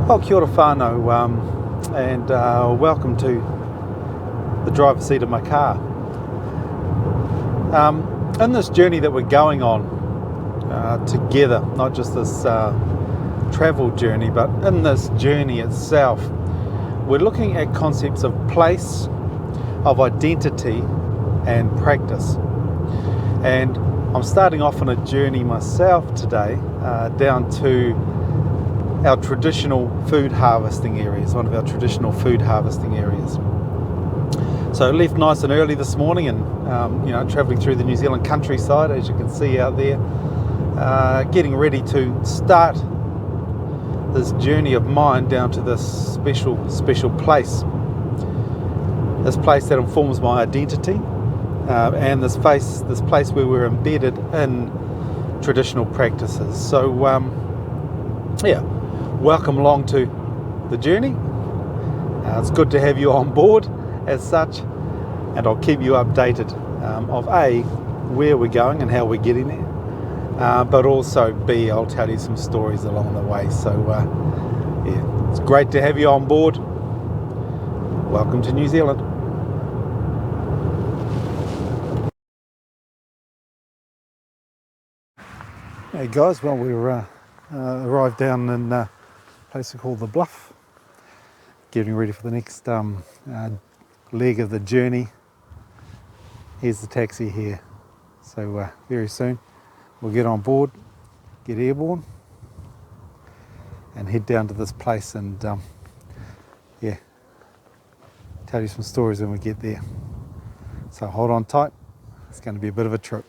Well, kia ora whānau, and welcome to the driver's seat of my car. In this journey that we're going on together, not just this travel journey, but in this journey itself, we're looking at concepts of place, of identity, and practice. And I'm starting off on a journey myself today down to our traditional food harvesting areas, one of our traditional food harvesting areas. So I left nice and early this morning and travelling through the New Zealand countryside, as you can see out there, getting ready to start this journey of mine down to this special place. This place that informs my identity, and this place where we're embedded in traditional practices. So welcome along to the journey. It's good to have you on board as such, and I'll keep you updated of A, where we're going and how we're getting there, but also B, I'll tell you some stories along the way. So it's great to have you on board. Welcome to New Zealand. Hey guys, well, we're arrived down in a place called The Bluff, getting ready for the next leg of the journey. Here's the taxi here, so very soon we'll get on board, get airborne, and head down to this place and tell you some stories when we get there. So hold on tight, it's going to be a bit of a trip.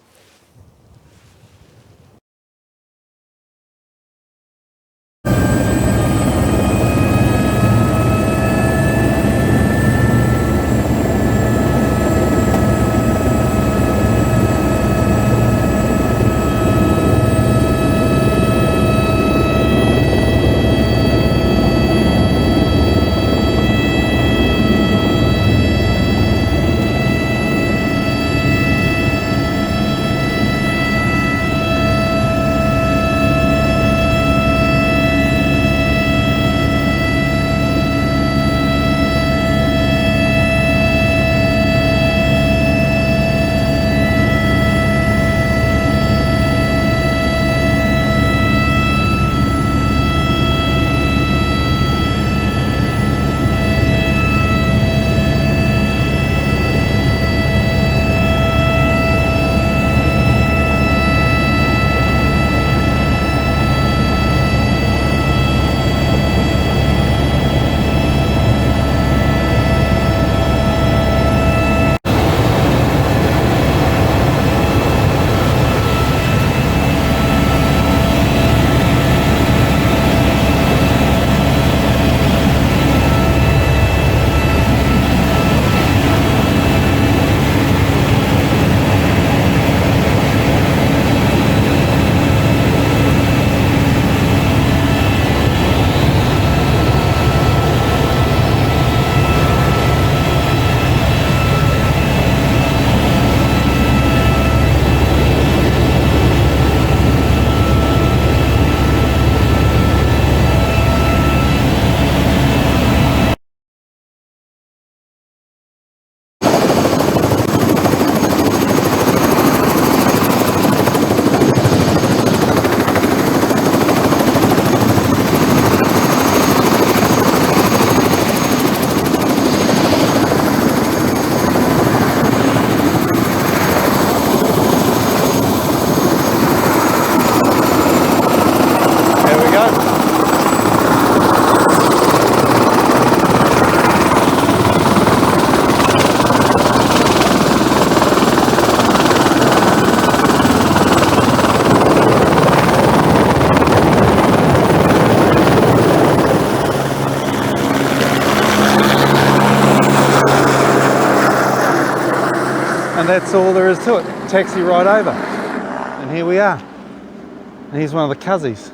And that's all there is to it. Taxi right over. And here we are. And here's one of the Cuzzies.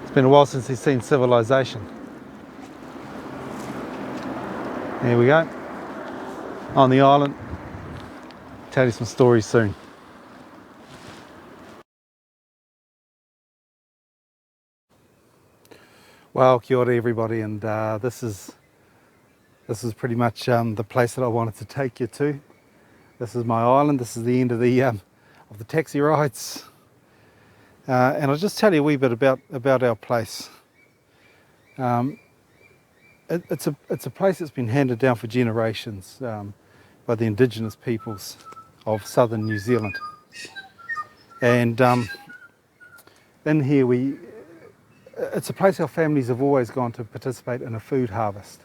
It's been a while since he's seen civilization. Here we go. On the island. Tell you some stories soon. Well, kia ora everybody, and this is pretty much the place that I wanted to take you to. This is my island. This is the end of the taxi rides, and I'll just tell you a wee bit about our place. It's a place that's been handed down for generations by the indigenous peoples of southern New Zealand, and in here it's a place our families have always gone to participate in a food harvest,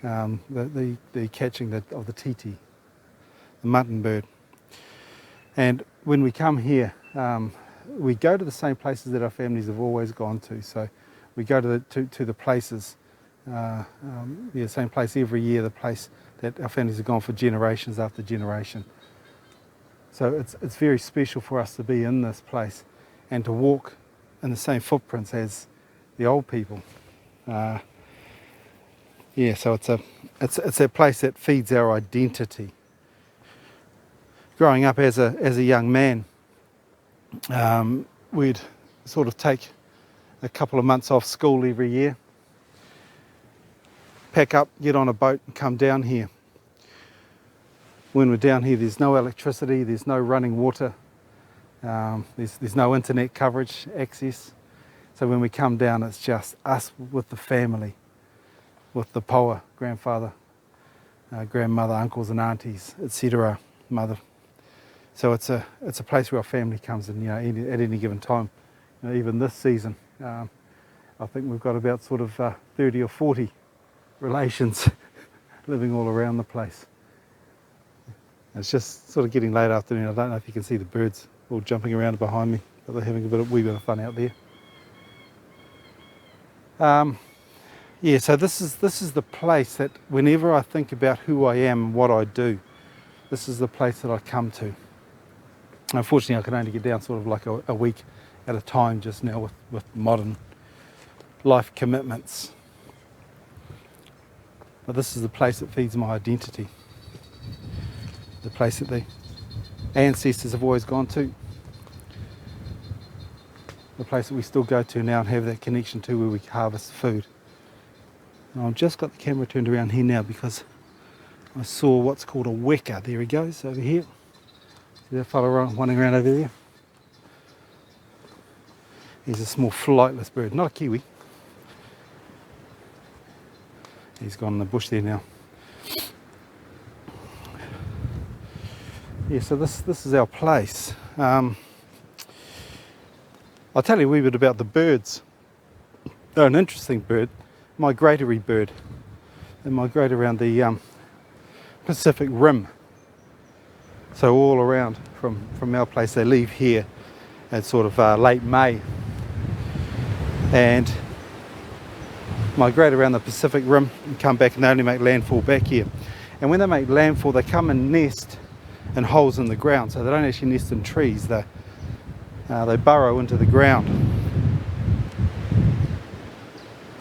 the catching of the titi, the mutton bird. And when we come here, we go to the same places that our families have always gone to. So we go to the places, the same place every year, the place that our families have gone for generations after generation. So it's very special for us to be in this place and to walk in the same footprints as the old people. So it's a place that feeds our identity. Growing up as a young man, we'd sort of take a couple of months off school every year, pack up, get on a boat and come down here. When we're down here, there's no electricity, there's no running water, there's no internet coverage, access. So when we come down, it's just us with the family, with the poa, grandfather, grandmother, uncles and aunties, etc., mother. So it's a place where our family comes in, at any given time. Even this season, I think we've got about sort of 30 or 40 relations living all around the place. It's just sort of getting late afternoon. I don't know if you can see the birds all jumping around behind me, but they're having a wee bit of fun out there. So this is the place that whenever I think about who I am and what I do, this is the place that I come to. Unfortunately, I can only get down sort of like a week at a time just now with modern life commitments. But this is the place that feeds my identity. The place that the ancestors have always gone to. The place that we still go to now and have that connection to, where we harvest food. And I've just got the camera turned around here now because I saw what's called a weka. There he goes, over here. See that fella running around over there? He's a small flightless bird, not a kiwi. He's gone in the bush there now. So this is our place. I'll tell you a wee bit about the birds. They're an interesting bird, migratory bird. They migrate around the Pacific Rim. So all around from our place, they leave here at sort of late May and migrate around the Pacific Rim and come back, and they only make landfall back here. And when they make landfall, they come and nest in holes in the ground. So they don't actually nest in trees. They burrow into the ground.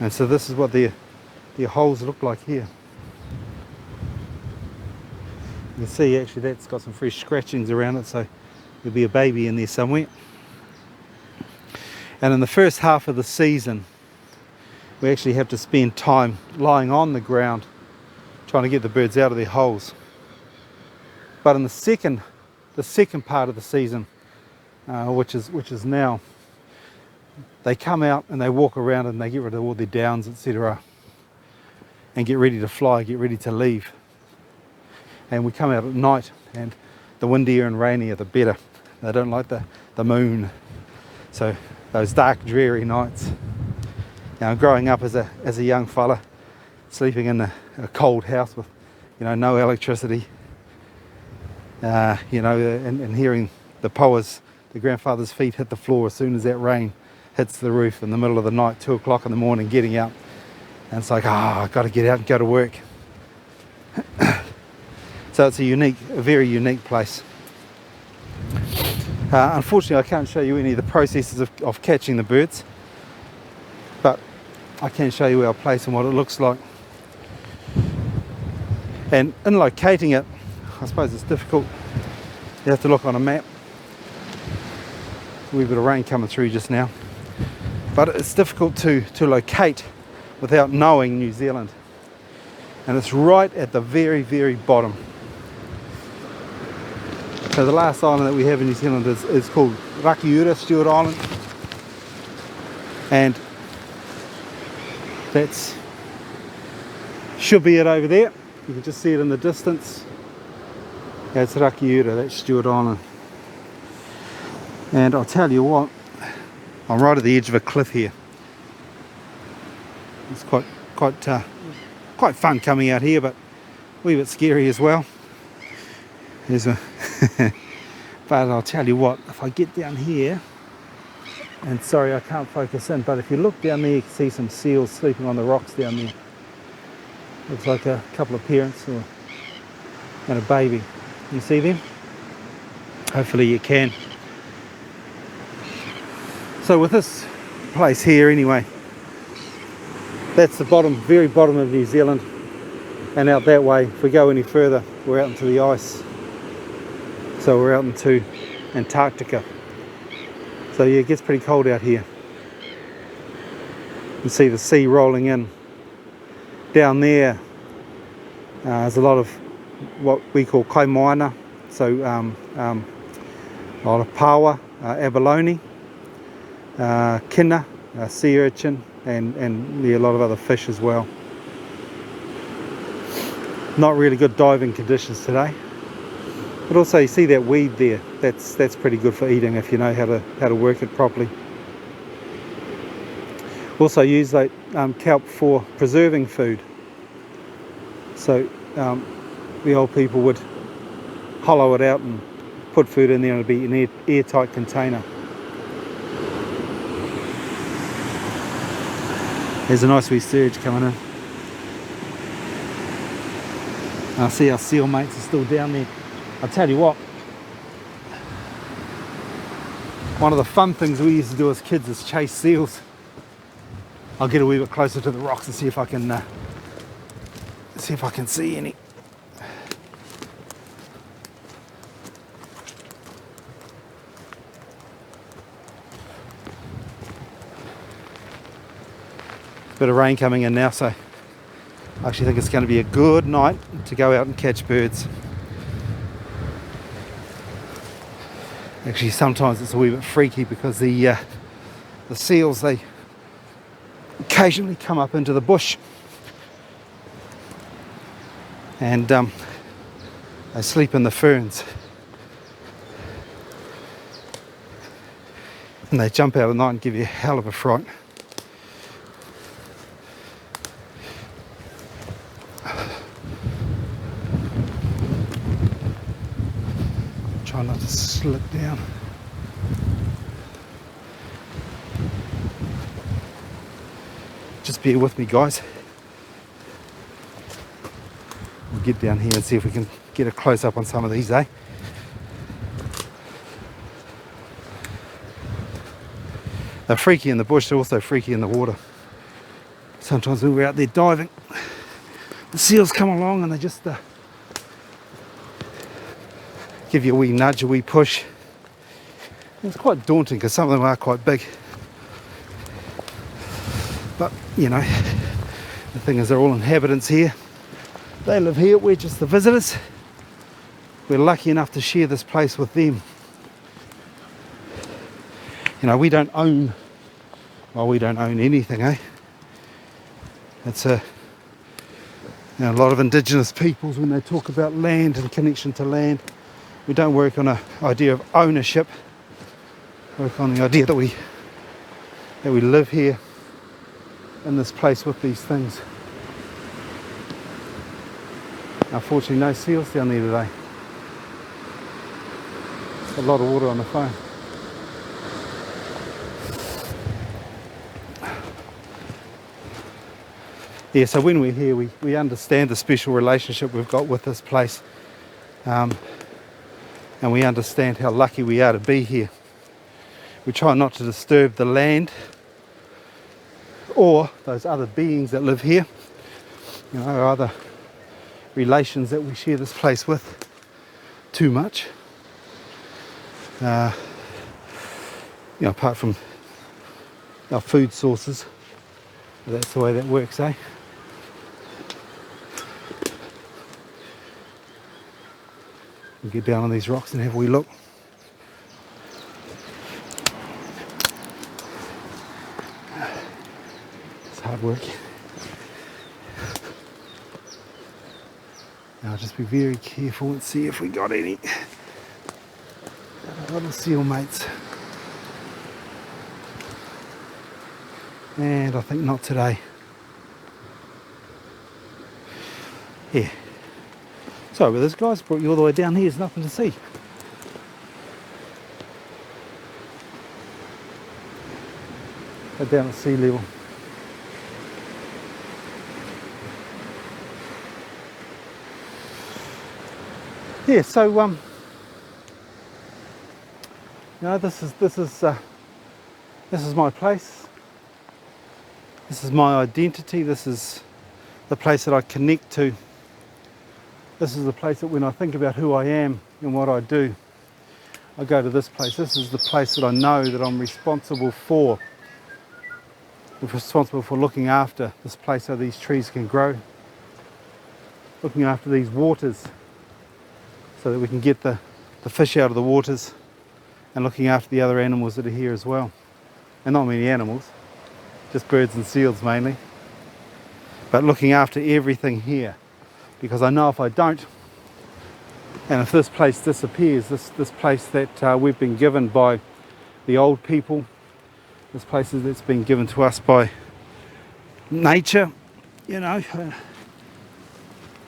And so this is what their holes look like here. You can see actually that's got some fresh scratchings around it, so there'll be a baby in there somewhere. And in the first half of the season, we actually have to spend time lying on the ground trying to get the birds out of their holes. But in the second part of the season, which is now, they come out and they walk around and they get rid of all their downs, etc., and get ready to fly, get ready to leave. And we come out at night, and the windier and rainier the better. They don't like the moon, so those dark, dreary nights. Now, growing up as a young fella, sleeping in a cold house with no electricity, and hearing the poas, the grandfather's feet hit the floor as soon as that rain hits the roof in the middle of the night, 2 o'clock in the morning, getting out. And it's like, I've got to get out and go to work. So it's a very unique place. Unfortunately, I can't show you any of the processes of catching the birds, but I can show you our place and what it looks like. And in locating it, I suppose it's difficult. You have to look on a map. A wee bit of rain coming through just now. but it's difficult to locate without knowing New Zealand. And it's right at the very, very bottom. So the last island that we have in New Zealand is called Rakiura, Stewart Island. And that's should be it over there. You can just see it in the distance. That's Rakiura, that's Stewart Island. And I'll tell you what, I'm right at the edge of a cliff here. It's quite fun coming out here, but a wee bit scary as well. There's a but I'll tell you what, if I get down here, and sorry I can't focus in, but if you look down there you can see some seals sleeping on the rocks down there. Looks like a couple of parents and a baby. You see them? Hopefully you can. So with this place here anyway, that's the bottom, very bottom of New Zealand, and out that way, if we go any further, we're out into the ice. So we're out into Antarctica. So yeah, it gets pretty cold out here. You can see the sea rolling in. Down there, there's a lot of what we call kaimoana, so a lot of paua, abalone, kina, sea urchin, and yeah, a lot of other fish as well. Not really good diving conditions today, but also you see that weed there. That's pretty good for eating if you know how to work it properly. Also use that kelp for preserving food. So the old people would hollow it out and put food in there, and it'd be an airtight container. There's a nice wee surge coming in. I see our seal mates are still down there. I'll tell you what, one of the fun things we used to do as kids is chase seals. I'll get a wee bit closer to the rocks and see if I can see any. Bit of rain coming in now, so I actually think it's going to be a good night to go out and catch birds. Actually, sometimes it's a wee bit freaky because the seals, they occasionally come up into the bush and they sleep in the ferns, and they jump out at night and give you a hell of a fright. Try not to slip down. Just bear with me, guys. We'll get down here and see if we can get a close up on some of these, eh? They're freaky in the bush, they're also freaky in the water. Sometimes when we're out there diving, the seals come along and they just give you a wee nudge, a wee push. It's quite daunting because some of them are quite big. But, you know, the thing is they're all inhabitants here. They live here, we're just the visitors. We're lucky enough to share this place with them. You know, we don't own anything, eh? It's a lot of indigenous peoples, when they talk about land and connection to land, we don't work on an idea of ownership. We work on the idea that we live here in this place with these things. Unfortunately, no seals down there today. A lot of water on the phone. Yeah, so when we're here, we understand the special relationship we've got with this place. And we understand how lucky we are to be here. We try not to disturb the land or those other beings that live here, you know, or other relations that we share this place with too much. You know, apart from our food sources. That's the way that works, eh? We'll get down on these rocks and have a wee look. It's hard work. Now just be very careful and see if we got any little seal mates. And I think not today. Yeah. Sorry about this, guys. Brought you all the way down here. There's nothing to see. Go down at sea level. Yeah. So you know, this is my place. This is my identity. This is the place that I connect to. This is the place that when I think about who I am and what I do, I go to this place. This is the place that I know that I'm responsible for. I'm responsible for looking after this place so these trees can grow. Looking after these waters so that we can get the fish out of the waters, and looking after the other animals that are here as well. And not many animals, just birds and seals mainly. But looking after everything here. Because I know if I don't, and if this place disappears, this place that we've been given by the old people, this place that's been given to us by nature, you know,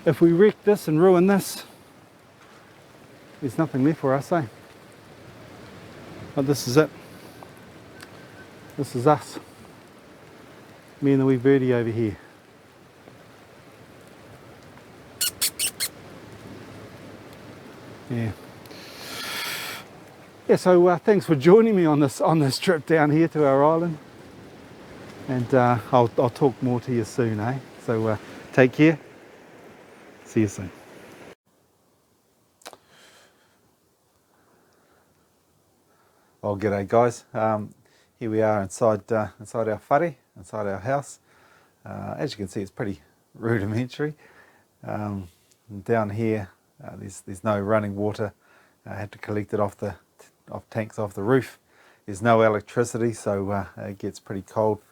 if we wreck this and ruin this, there's nothing left for us, eh? But this is it. This is us. Me and the wee birdie over here. Yeah, so thanks for joining me on this trip down here to our island, and I'll talk more to you soon, eh? So take care. See you soon. Well, g'day guys. Here we are inside our whare, inside our house. As you can see, it's pretty rudimentary. Down here, there's no running water. I had to collect it off tanks off the roof. There's no electricity, so it gets pretty cold.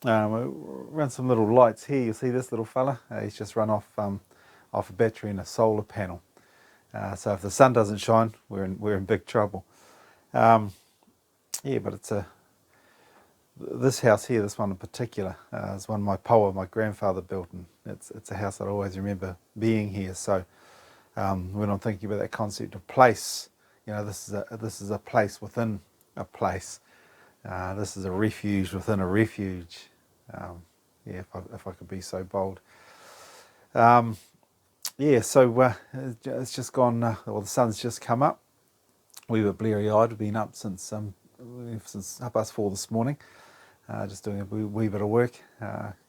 Run some little lights here. You see this little fella? He's just run off a battery in a solar panel. So if the sun doesn't shine, we're in big trouble. Yeah, but this house here, this one in particular, is one my grandfather built, and it's a house that I always remember being here. So when I'm thinking about that concept of place, you know, this is a place within a place. This is a refuge within a refuge. Yeah, if I could be so bold. Yeah, so it's just gone. Well, the sun's just come up. We were bleary-eyed. We've been up since 4:30 this morning. Just doing a wee bit of work,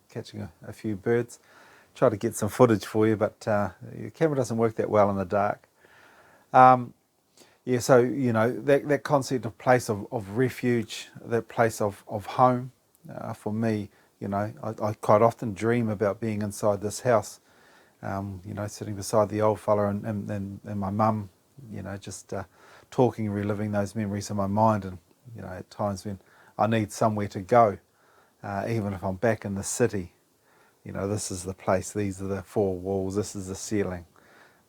catching a few birds. Try to get some footage for you, but your camera doesn't work that well in the dark. Yeah, so you know that concept of place of refuge, that place of home. For me, you know, I quite often dream about being inside this house. You know, sitting beside the old fella and my mum. You know, just talking and reliving those memories in my mind. And you know, at times when I need somewhere to go, even if I'm back in the city. You know, this is the place. These are the four walls. This is the ceiling.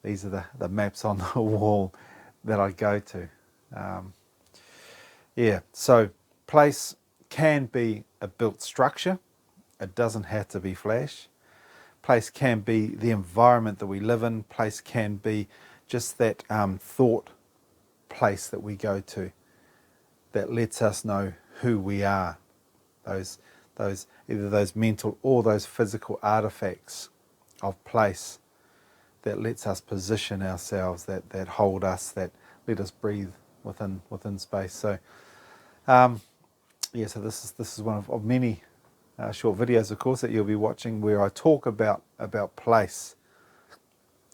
These are the maps on the wall that I go to. Yeah, so place can be a built structure. It doesn't have to be flash. Place can be the environment that we live in. Place can be just that thought place that we go to that lets us know who we are. Either those mental or those physical artifacts of place that lets us position ourselves, that hold us, that let us breathe within space. So yeah, so this is one of many short videos, of course, that you'll be watching where I talk about place.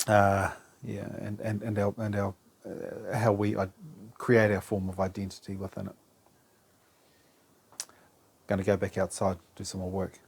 Yeah, and our how we create our form of identity within it. going to go back outside, do some more work.